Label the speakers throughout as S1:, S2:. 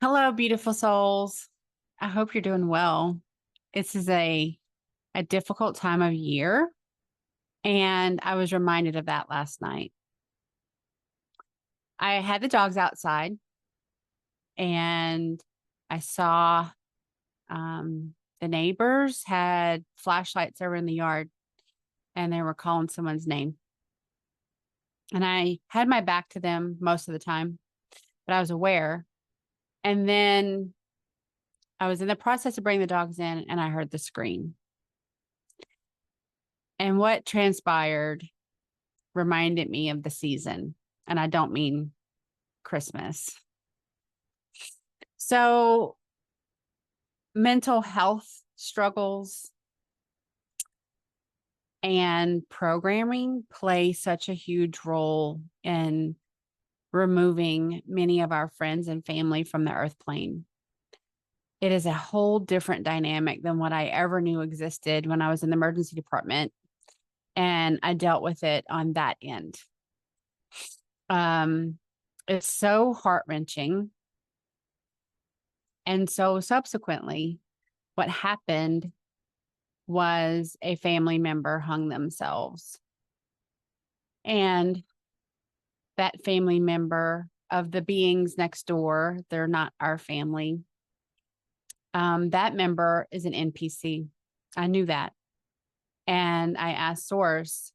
S1: Hello, beautiful souls. I hope you're doing well. This is a difficult time of year, and I was reminded of that last night. I had the dogs outside, and I saw the neighbors had flashlights over in the yard, and they were calling someone's name. And I had my back to them most of the time, but I was aware. And then I was in the process of bringing the dogs in, and I heard the scream. And what transpired reminded me of the season. And I don't mean Christmas. So, mental health struggles and programming play such a huge role in removing many of our friends and family from the earth plane. It is a whole different dynamic than what I ever knew existed when I was in the emergency department and I dealt with it on that end. Um, it's so heart-wrenching. And so subsequently, what happened was a family member hung themselves. And that family member of the beings next door, they're not our family. That member is an NPC. I knew that. And I asked Source,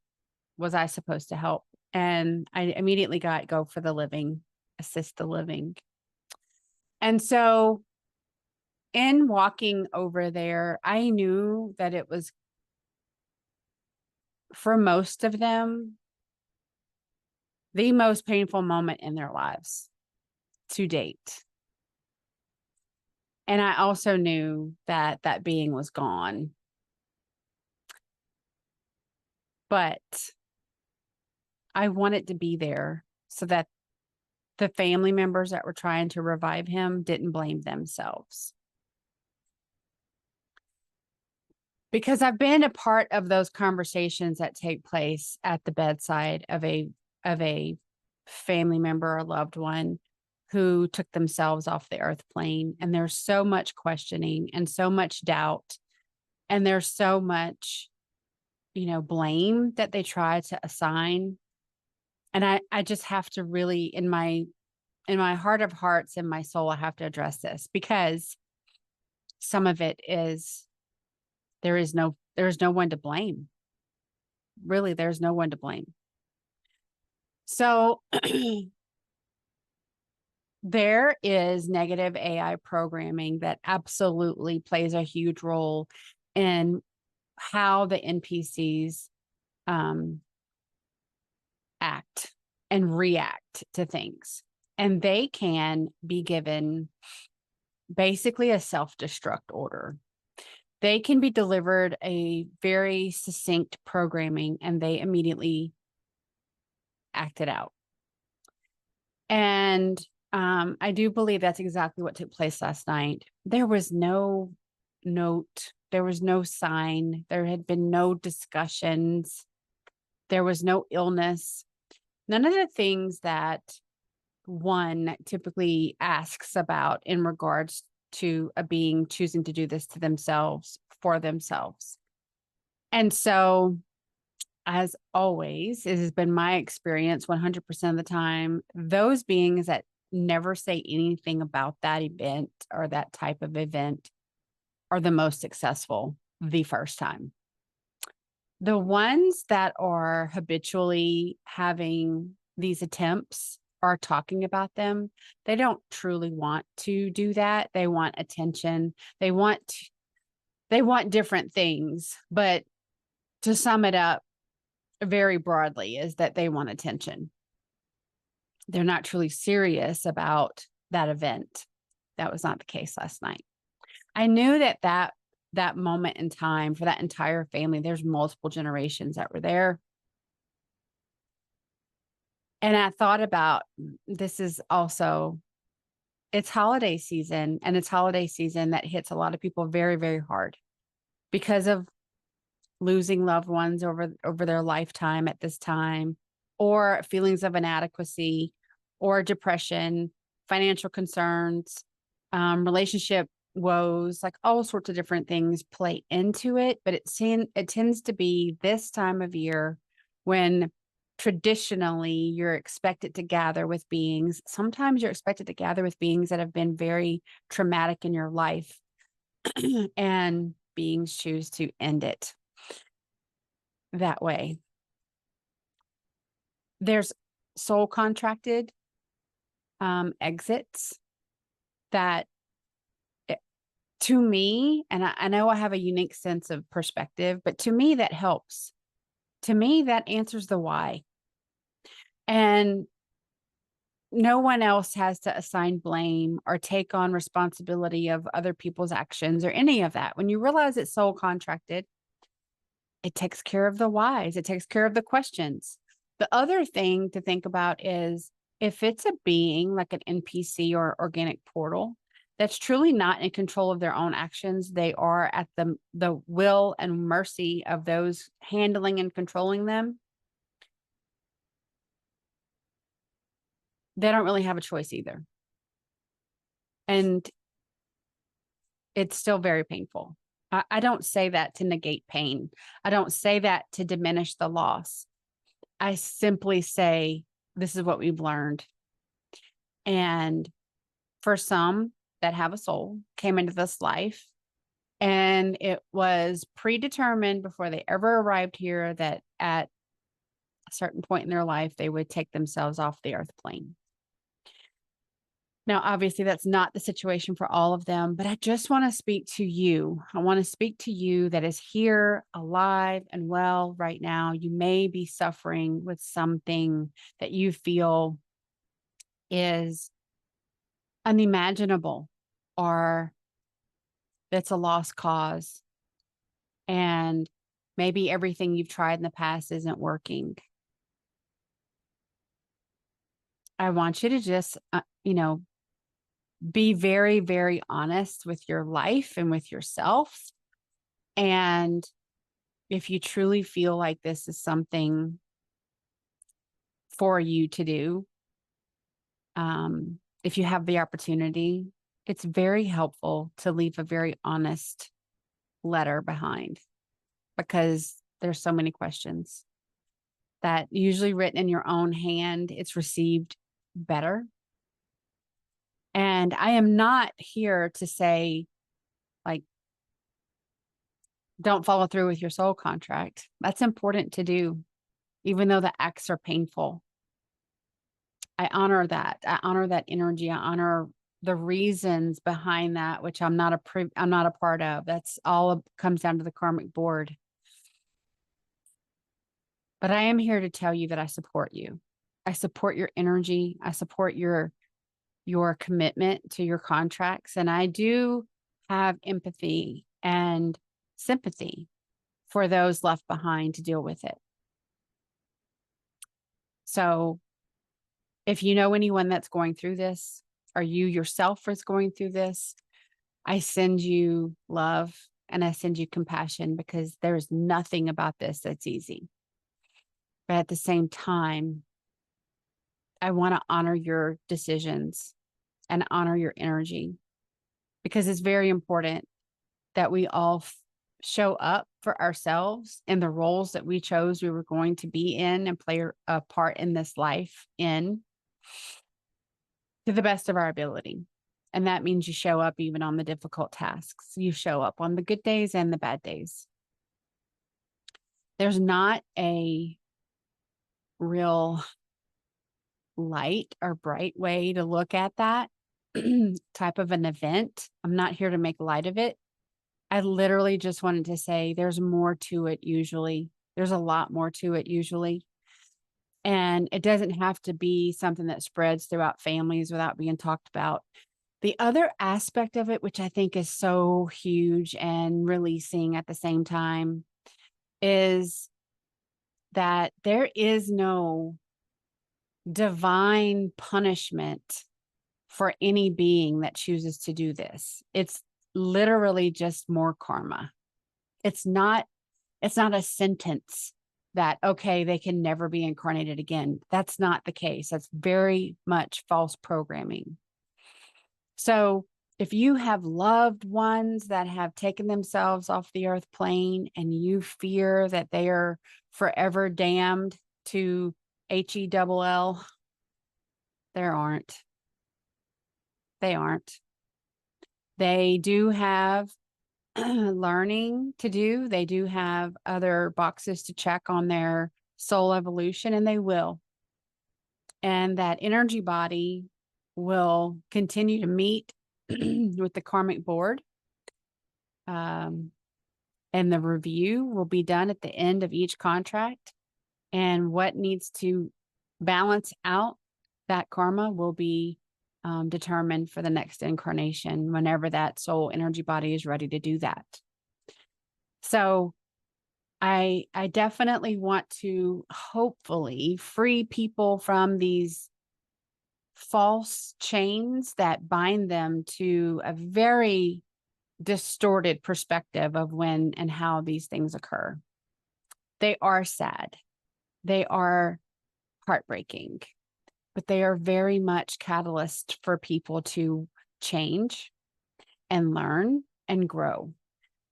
S1: was I supposed to help? And I immediately got go for the living, assist the living. And so in walking over there, I knew that it was for most of them the most painful moment in their lives to date. And I also knew that that being was gone. But I wanted to be there so that the family members that were trying to revive him didn't blame themselves. Because I've been a part of those conversations that take place at the bedside of a family member or loved one who took themselves off the earth plane. And there's so much questioning and so much doubt. And there's so much, blame that they try to assign. And I just have to really, in my heart of hearts, in my soul, I have to address this because some of it is there's no one to blame. Really, there's no one to blame. So there is negative AI programming that absolutely plays a huge role in how the NPCs act and react to things. And they can be given basically a self-destruct order. They can be delivered a very succinct programming and they immediately act it out. And I do believe that's exactly what took place last night. There was no note, there was no sign, there had been no discussions, there was no illness. None of the things that one typically asks about in regards to a being choosing to do this to themselves for themselves. And so, as always, it has been my experience 100% of the time, those beings that never say anything about that event or that type of event are the most successful the first time. The ones that are habitually having these attempts are talking about them, they don't truly want to do that. They want attention. They want different things, but to sum it up very broadly is that they want attention. They're not truly serious about that event. That was not the case last night. I knew that moment in time for that entire family, there's multiple generations that were there. And I thought about this is also it's holiday season, and it's holiday season that hits a lot of people very, very hard because of losing loved ones over their lifetime at this time, or feelings of inadequacy, or depression, financial concerns, relationship woes, like all sorts of different things play into it. But it tends to be this time of year when traditionally you're expected to gather with beings. Sometimes you're expected to gather with beings that have been very traumatic in your life, and beings choose to end it that way. There's soul contracted exits that, to me, and I know I have a unique sense of perspective, but to me, that helps. To me, that answers the why. And no one else has to assign blame or take on responsibility of other people's actions or any of that. When you realize it's soul contracted, it takes care of the whys, it takes care of the questions. The other thing to think about is if it's a being like an NPC or organic portal that's truly not in control of their own actions, they are at the will and mercy of those handling and controlling them. They don't really have a choice either. And it's still very painful. I don't say that to negate pain. I don't say that to diminish the loss. I simply say, this is what we've learned. And for some that have a soul, came into this life, and it was predetermined before they ever arrived here that at a certain point in their life, they would take themselves off the earth plane. Now, obviously, that's not the situation for all of them, but I just want to speak to you. I want to speak to you that is here, alive and well right now. You may be suffering with something that you feel is unimaginable or that's a lost cause. And maybe everything you've tried in the past isn't working. I want you to just, be very, very honest with your life and with yourself. And if you truly feel like this is something for you to do, if you have the opportunity, it's very helpful to leave a very honest letter behind, because there's so many questions that usually written in your own hand, it's received better. And I am not here to say, like, don't follow through with your soul contract. That's important to do, even though the acts are painful. I honor that. I honor that energy. I honor the reasons behind that, which I'm not a part of. That's all comes down to the karmic board. But I am here to tell you that I support you. I support your energy. I support your commitment to your contracts. And I do have empathy and sympathy for those left behind to deal with it. So if you know anyone that's going through this, or you yourself is going through this, I send you love and I send you compassion, because there's nothing about this that's easy. But at the same time, I want to honor your decisions and honor your energy, because it's very important that we all show up for ourselves in the roles that we chose we were going to be in and play a part in this life in, to the best of our ability. And that means you show up even on the difficult tasks. You show up on the good days and the bad days. There's not a real light or bright way to look at that type of an event. I'm not here to make light of it. I literally just wanted to say there's more to it usually. There's a lot more to it usually. And it doesn't have to be something that spreads throughout families without being talked about. The other aspect of it, which I think is so huge and releasing at the same time, is that there is no divine punishment for any being that chooses to do this. It's literally just more karma. It's not a sentence that, okay, they can never be incarnated again. That's not the case. That's very much false programming. So If you have loved ones that have taken themselves off the earth plane and you fear that they are forever damned to HELL, there aren't. They aren't. They do have learning to do. They do have other boxes to check on their soul evolution, and they will. And that energy body will continue to meet with the karmic board. And the review will be done at the end of each contract. And what needs to balance out that karma will be determined for the next incarnation whenever that soul energy body is ready to do that. So I definitely want to hopefully free people from these false chains that bind them to a very distorted perspective of when and how these things occur. They are sad. They are heartbreaking, but they are very much catalyst for people to change and learn and grow.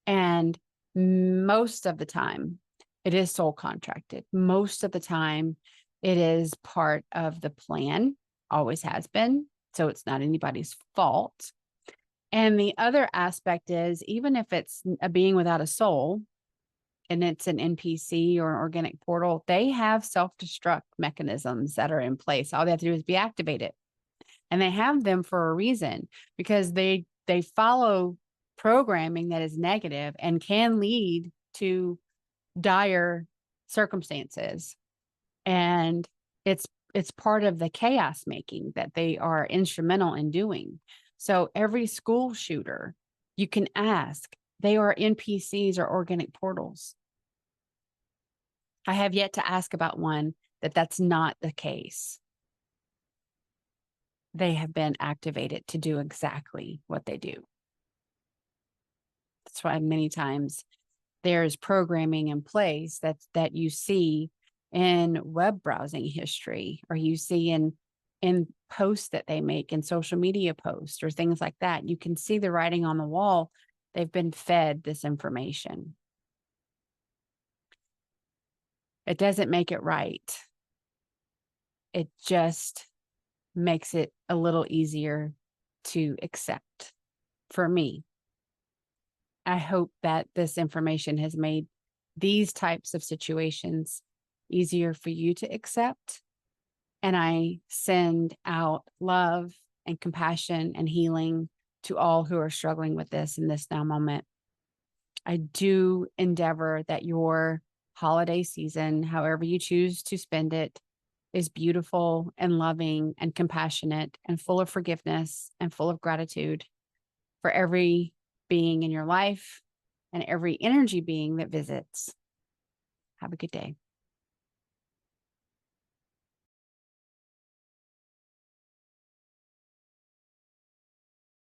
S1: And most of the time, it is soul contracted. Most of the time, it is part of the plan, always has been. So it's not anybody's fault. And the other aspect is, even if it's a being without a soul and it's an NPC or an organic portal, they have self-destruct mechanisms that are in place. All they have to do is be activated. And they have them for a reason, because they follow programming that is negative and can lead to dire circumstances. And it's part of the chaos making that they are instrumental in doing. So every school shooter, you can ask, they are NPCs or organic portals. I have yet to ask about one that's not the case. They have been activated to do exactly what they do. That's why many times there's programming in place that you see in web browsing history, or you see in posts that they make in social media posts or things like that. You can see the writing on the wall. They've been fed this information. It doesn't make it right. It just makes it a little easier to accept for me. I hope that this information has made these types of situations easier for you to accept. And I send out love and compassion and healing to all who are struggling with this in this now moment. I do endeavor that your holiday season, however you choose to spend it, is beautiful and loving and compassionate and full of forgiveness and full of gratitude for every being in your life and every energy being that visits. Have a good day.